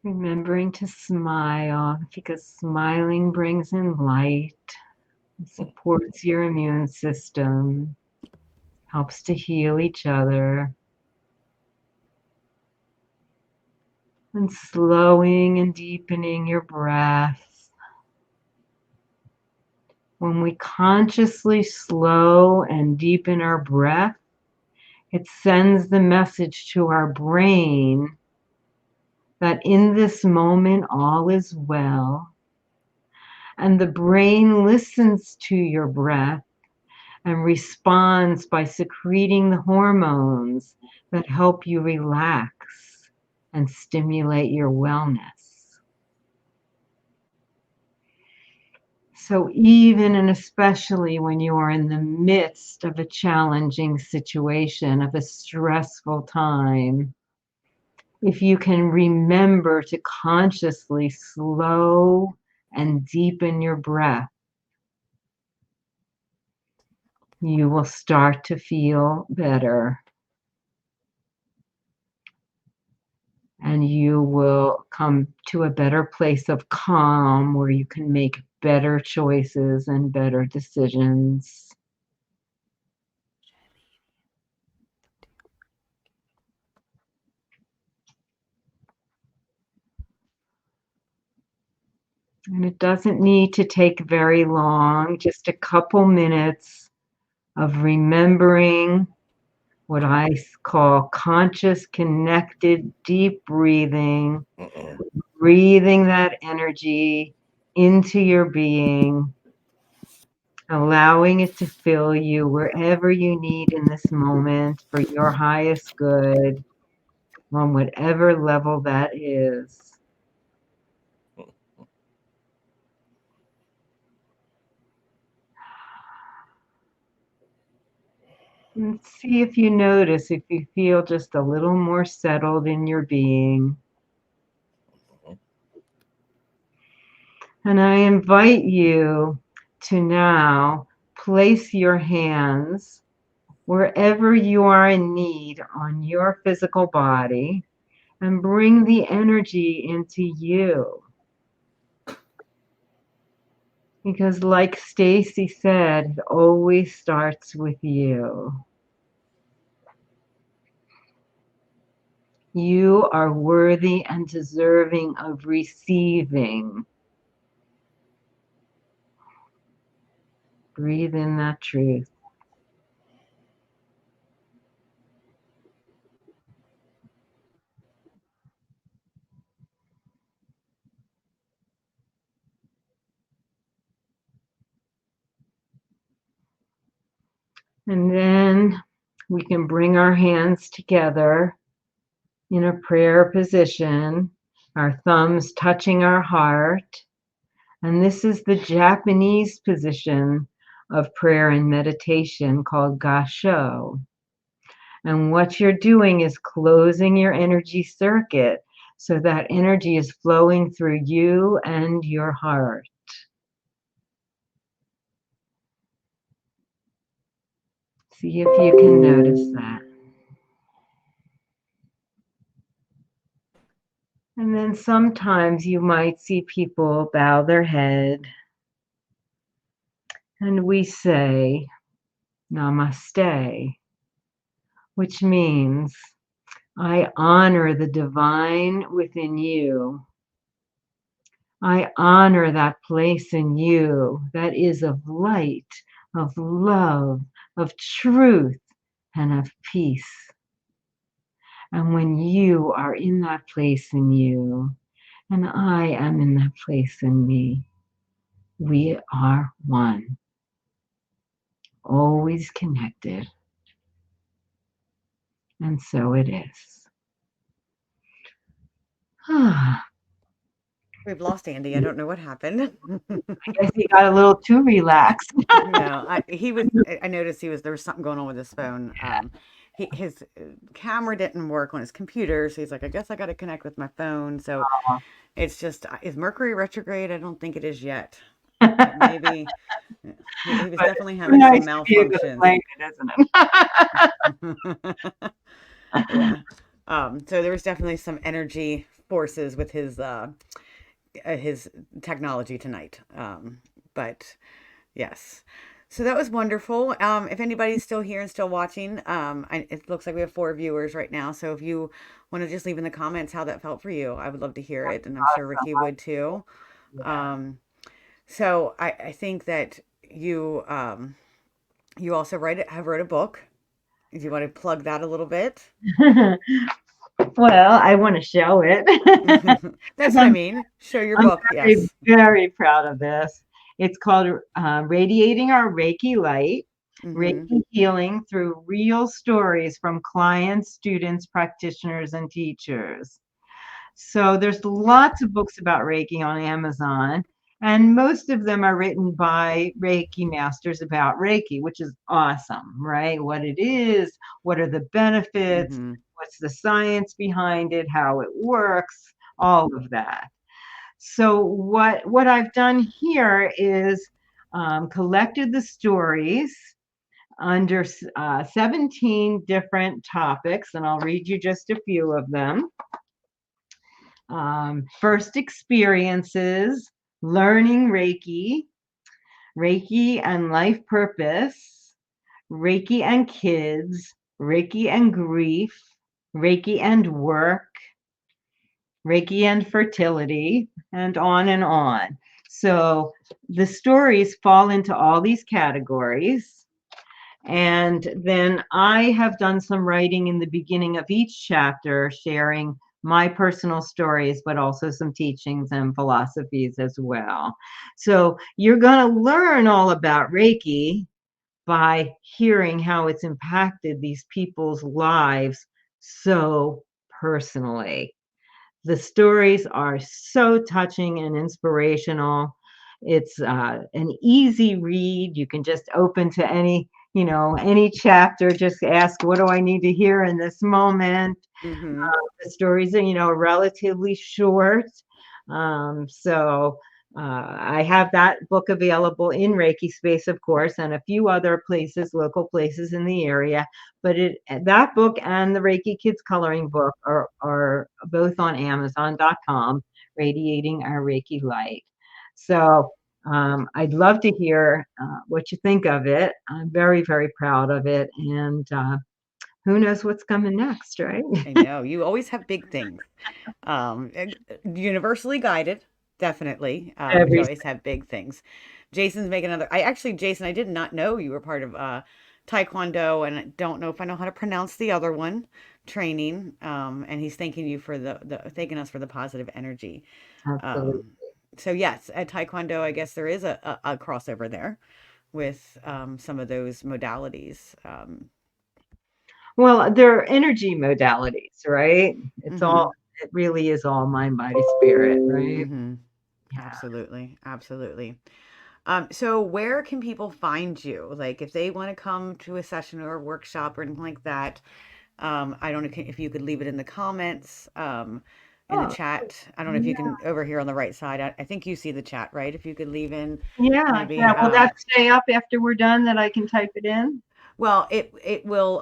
Remembering to smile because smiling brings in light, supports your immune system, helps to heal each other, and slowing and deepening your breath. When we consciously slow and deepen our breath, it sends the message to our brain that in this moment all is well. And the brain listens to your breath and responds by secreting the hormones that help you relax and stimulate your wellness. So even and especially when you are in the midst of a challenging situation, of a stressful time, if you can remember to consciously slow and deepen your breath, you will start to feel better. And you will come to a better place of calm where you can make better choices and better decisions. And it doesn't need to take very long, just a couple minutes of remembering what I call conscious, connected, deep breathing, breathing that energy into your being, allowing it to fill you wherever you need in this moment for your highest good, on whatever level that is. And see if you notice, if you feel just a little more settled in your being. And I invite you to now place your hands wherever you are in need on your physical body and bring the energy into you. Because like Stacey said, it always starts with you. You are worthy and deserving of receiving. Breathe in that truth. And then we can bring our hands together in a prayer position, our thumbs touching our heart. And this is the Japanese position of prayer and meditation called Gasho. And what you're doing is closing your energy circuit so that energy is flowing through you and your heart. See if you can notice that. And then sometimes you might see people bow their head and we say namaste, which means I honor the divine within you. I honor that place in you that is of light, of love, of truth, and of peace. And when you are in that place in you, and I am in that place in me, we are one, always connected. And so it is. I We've lost Andy. I don't know what happened. guess he got a little too relaxed. No, I noticed there was something going on with his phone. His camera didn't work on his computer, so he's like, I guess I got to connect with my phone. So it's just, is Mercury retrograde? I don't think it is yet, but maybe he was But definitely it's having some nice to be able to malfunctions. blame it, isn't it? Yeah. So there was definitely some energy forces with his technology tonight. But yes. So that was wonderful. If anybody's still here and still watching, it looks like we have 4 viewers right now. So if you want to just leave in the comments how that felt for you, I would love to hear it, and I'm sure Rickie would too. Yeah. Um, so I think that you also have wrote a book. Do you want to plug that a little bit? Well, I want to show it That's because what I mean. Show your I'm book. very, Yes. very proud of this. It's called Radiating Our Reiki Light, Mm-hmm. Reiki Healing Through Real Stories from Clients, Students, Practitioners, and Teachers. So there's lots of books about Reiki on Amazon, and most of them are written by Reiki masters about Reiki, which is awesome, right? What it is, what are the benefits, Mm-hmm. what's the science behind it, how it works, all of that. So what I've done here is collected the stories under 17 different topics, and I'll read you just a few of them. First experiences, learning Reiki, Reiki and life purpose, Reiki and kids, Reiki and grief, Reiki and work, Reiki and fertility, and on and on. So the stories fall into all these categories. And then I have done some writing in the beginning of each chapter, sharing my personal stories, but also some teachings and philosophies as well. So you're going to learn all about Reiki by hearing how it's impacted these people's lives so personally. The stories are so touching and inspirational. It's an easy read. You can just open to any chapter, just ask, what do I need to hear in this moment? Mm-hmm. The stories are, relatively short. So I have that book available in Reiki Space, of course, and a few other places, local places in the area. But that book and the Reiki Kids Coloring book are both on Amazon.com, Radiating Our Reiki Light. So I'd love to hear what you think of it. I'm very, very proud of it. And who knows what's coming next, right? I know you always have big things. Universally guided, definitely. But you Every always have big things. Jason's making another. Jason, I did not know you were part of Taekwondo, and I don't know if I know how to pronounce the other one, training. And he's thanking you for thanking us for the positive energy. Absolutely. So yes, at Taekwondo, I guess there is a crossover there with some of those modalities. Well, they're energy modalities, right? Mm-hmm, It really is all mind, body, spirit, right? mm-hmm. Yeah. Absolutely, absolutely. So where can people find you? Like if they want to come to a session or a workshop or anything like that, I don't know if you could leave it in the comments, in the Oh, chat. I don't know if you yeah. can over here on the right side. I think you see the chat, right? If you could leave in Yeah. maybe, Yeah. Will that stay up after we're done that I can type it in? well, it will,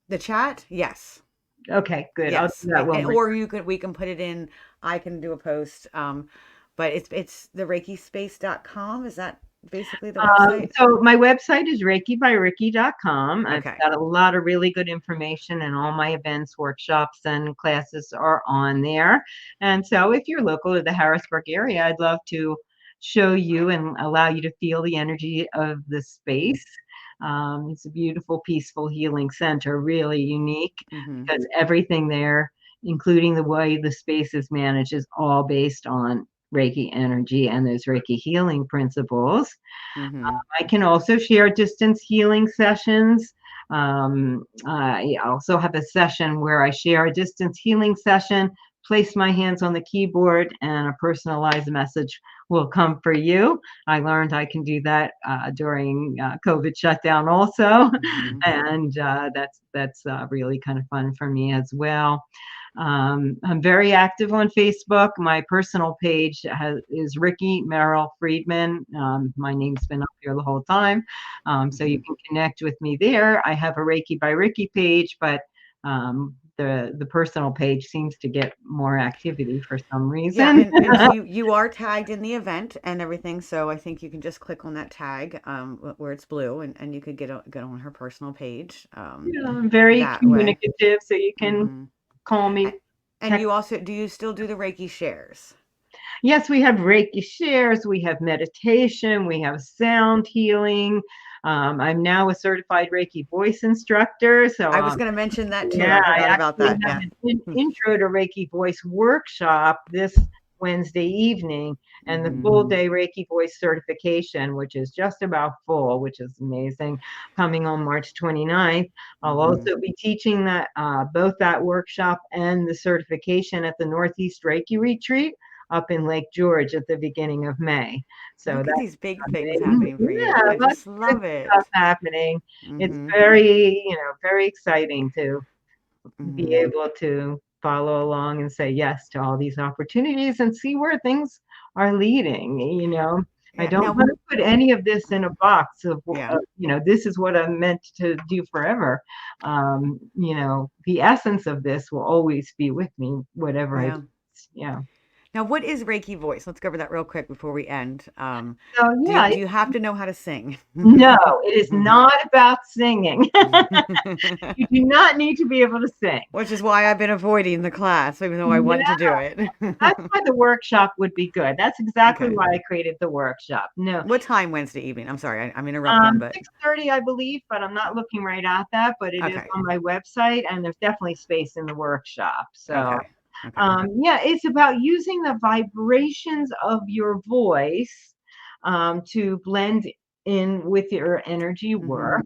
the chat, yes. Okay, good. I'll Yes, do that when we're or we can put it in. I can do a post. But it's the reikispace.com. Is that basically the website? So my website is reikibyrickie.com. I've Okay. got a lot of really good information, and all my events, workshops, and classes are on there. And so if you're local to the Harrisburg area, I'd love to show you and allow you to feel the energy of the space. It's a beautiful, peaceful healing center, really unique Mm-hmm. because everything there, including the way the space is managed, is all based on Reiki energy and those Reiki healing principles. Mm-hmm. I can also share distance healing sessions. I also have a session where I share a distance healing session, place my hands on the keyboard, and a personalized message will come for you. I learned I can do that during COVID shutdown also, Mm-hmm. and that's really kind of fun for me as well. I'm very active on Facebook. My personal page is Rickie Meryl Freedman. My name's been up here the whole time. So Mm-hmm. you can connect with me there. I have a Reiki by Rickie page, but the personal page seems to get more activity for some Yeah, reason. and you are tagged in the event and everything, so I think you can just click on that tag where it's blue, and you could get on her personal page Yeah, I'm very that way. communicative, so you can Mm-hmm. call me. And you also do you still do the Reiki shares? Yes, we have Reiki shares, we have meditation, we have sound healing. I'm now a certified Reiki voice instructor. So, I was going to mention that too. yeah, I I forgot about actually that. have Yeah. an intro to Reiki voice workshop this Wednesday evening, and the Mm-hmm. full day Reiki voice certification, which is just about full, which is amazing, coming on March 29th. I'll Mm-hmm. also be teaching that both that workshop and the certification at the Northeast Reiki Retreat up in Lake George at the beginning of May. So Look at that's these big things coming. happening for you. Yeah, I lots just of good love stuff it. happening. It's Mm-hmm. very, very exciting to be Mm-hmm. able to follow along and say yes to all these opportunities and see where things are leading. I Yeah. don't Now, want to put any of this in a box of, yeah. this is what I'm meant to do forever. The essence of this will always be with me, whatever I do. Yeah. Yeah. Now, what is Reiki voice? Let's go over that real quick before we end. So yeah, Do you have to know how to sing? no, it is not about singing. You do not need to be able to sing. Which is why I've been avoiding the class, even though I Yeah, want to do it. that's why the workshop would be good. That's exactly Okay. why I created the workshop. No, What time Wednesday evening? I'm sorry, I'm interrupting, but 6:30, I believe, but I'm not looking right at that. But it is okay. on my website, and there's definitely space in the workshop. So, Okay. Okay. yeah, it's about using the vibrations of your voice to blend in with your energy Mm-hmm. work.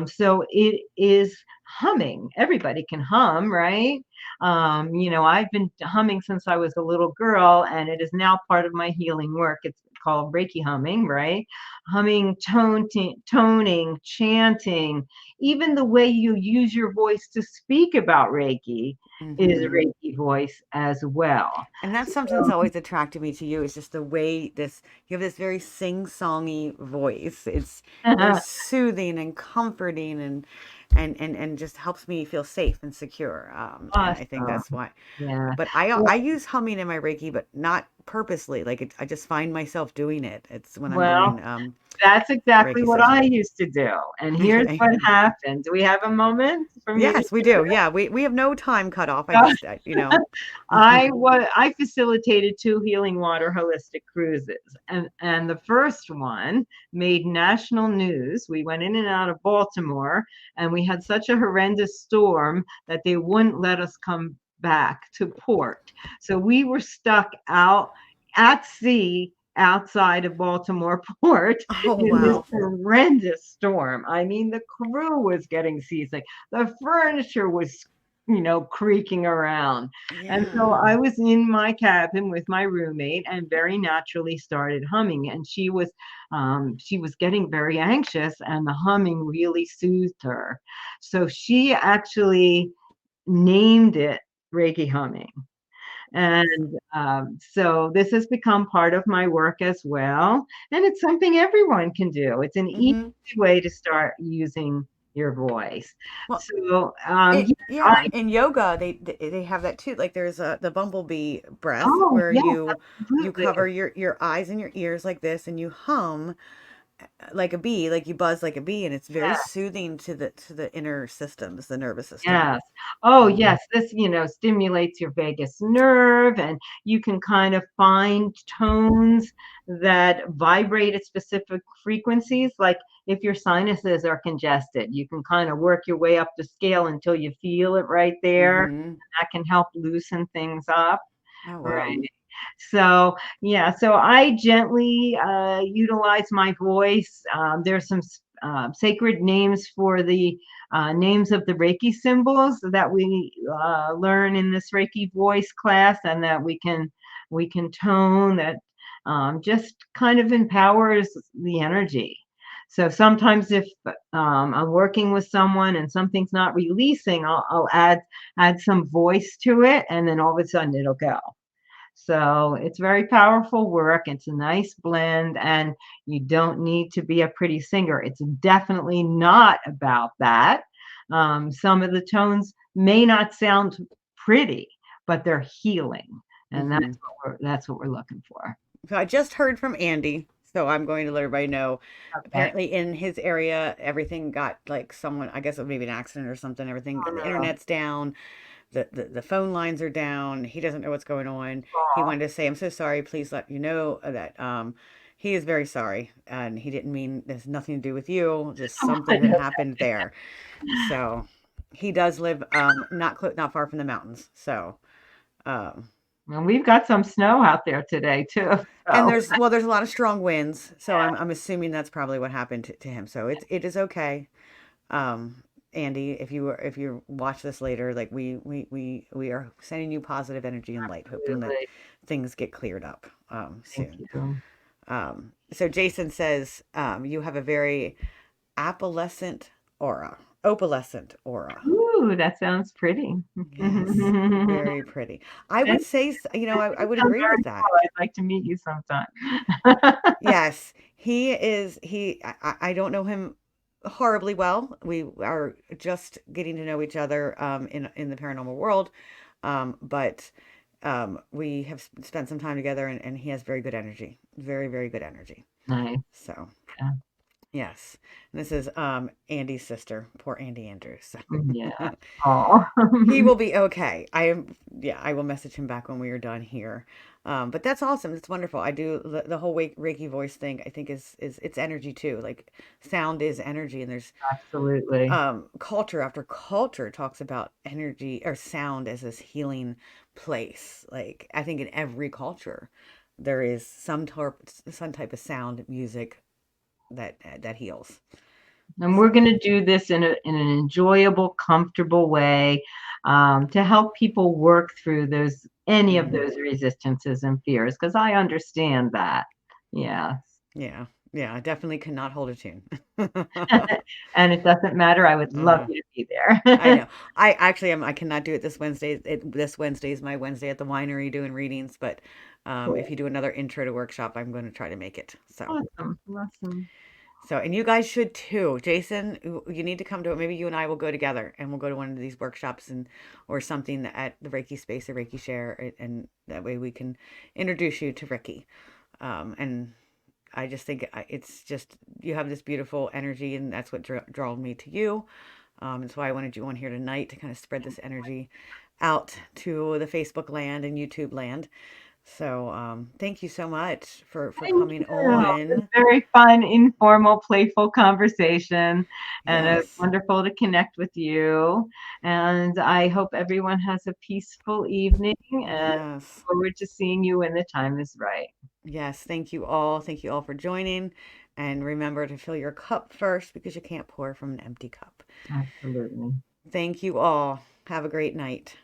So it is humming. Everybody can hum, right? I've been humming since I was a little girl, and it is now part of my healing work. It's called Reiki humming, right? Humming, toning, chanting, even the way you use your voice to speak about Reiki is Mm-hmm. Reiki voice as well. And that's something that's always attracted me to you is just the way you have this very sing-songy voice. It's very soothing and comforting, and and just helps me feel safe and secure. And I think Awesome. that's why. Yeah. But I Well, I use humming in my Reiki, but not purposely. Like I just find myself doing it. It's when I'm well, doing that's exactly Reiki what session. I used to do. And here's Okay. what happened. Do we have a moment for me to Yes, we do. Yeah, we have no time cut off. I share? just I facilitated 2 healing water holistic cruises, and the first one made national news. We went in and out of Baltimore, and we had such a horrendous storm that they wouldn't let us come back to port. So we were stuck out at sea outside of Baltimore port Oh in this wow. horrendous storm. I mean, the crew was getting seasick. The furniture was creaking around. And so Yeah. I was in my cabin with my roommate and very naturally started humming. And she was getting very anxious, and the humming really soothed her. So she actually named it Reiki humming. That's And so this has become part of my work as well. And it's something everyone can do. It's an easy hmm way to start using your voice. Well, So, yeah, in yoga they have that too. Like there's the bumblebee breath oh, where yes, you absolutely. cover your eyes and your ears like this and you hum like a bee, like you buzz like a bee, and it's very Yeah, soothing to the inner systems, the nervous system. yes. Oh, hmm yes. This, stimulates your vagus nerve, and you can kind of find tones that vibrate at specific frequencies. Like if your sinuses are congested, you can kind of work your way up the scale until you feel it right there. hmm That can help loosen things up. Oh Right. wow. So, yeah, so I gently utilize my voice. There's some sacred names for the names of the Reiki symbols that we learn in this Reiki voice class, and that we can tone that just kind of empowers the energy. So sometimes if I'm working with someone and something's not releasing, I'll add some voice to it, and then all of a sudden it'll go. So it's very powerful work. It's a nice blend, and you don't need to be a pretty singer. It's definitely not about that. Some of the tones may not sound pretty, but they're healing, and that's hmm what we're looking for. So I just heard from Andy, so I'm going to let everybody know. Okay. Apparently, in his area, everything got like someone, I guess it was maybe an accident or something. Everything, the Oh internet's down, the phone lines are down. He doesn't know what's going on. He no. wanted to say, "I'm so sorry. Please let you know that he is very sorry, and he didn't mean there's nothing to do with you. Just something that happened there." So he does live not far from the mountains. So. Um, And we've got some snow out there today too. And So there's a lot of strong winds, so I'm assuming that's probably what happened to him. So it is okay. Andy, if you watch this later, like we are sending you positive energy and light, hoping that absolutely. things get cleared up Thank soon. you. So Jason says you have a very opalescent aura. Ooh, that sounds pretty. Yes, very pretty. I would Thank say, I you would so agree very with much. that. I'd like to meet you sometime. Yes, he is. I don't know him horribly well. We are just getting to know each other in the paranormal world, but we have spent some time together, and he has very good energy, very very good energy. Nice. So Yeah. yes, and this is Andy's sister, poor Andy Andrews. Yeah. Oh. He will be okay. Yeah, I will message him back when we are done here. But that's awesome. That's wonderful. I do the whole Reiki voice thing. I think is it's energy too. Like sound is energy, and there's Absolutely. culture after culture talks about energy or sound as this healing place. Like I think in every culture there is some type of sound music that heals. And we're So. going to do this in an enjoyable, comfortable way, to help people work through any of Mhm. those resistances and fears, because I understand that. Yeah. Yeah, yeah, I definitely cannot hold a tune. And it doesn't matter. I would love Uh, you to be I there. know. I actually am. I cannot do it this Wednesday. This Wednesday is my Wednesday at the winery doing readings. But if Cool. you do another intro to workshop, I'm going to try to make it. So Awesome. Awesome. So, and you guys should too. Jason, you need to come to it. Maybe you and I will go together and we'll go to one of these workshops and or something at the Reiki space or Reiki share, and that way we can introduce you to Rickie. And I just think it's just you have this beautiful energy, and that's what drawn me to you. And so I wanted you on here tonight to kind of spread this energy out to the Facebook land and YouTube land. So thank you so much for Thank coming you. It was on. very fun, informal, playful conversation, and it was Yes. wonderful to connect with you. And I hope everyone has a peaceful evening and Yes. forward to seeing you when the time is right. Yes. Thank you all. Thank you all for joining. And remember to fill your cup first because you can't pour from an empty cup. Absolutely. Thank you all. Have a great night.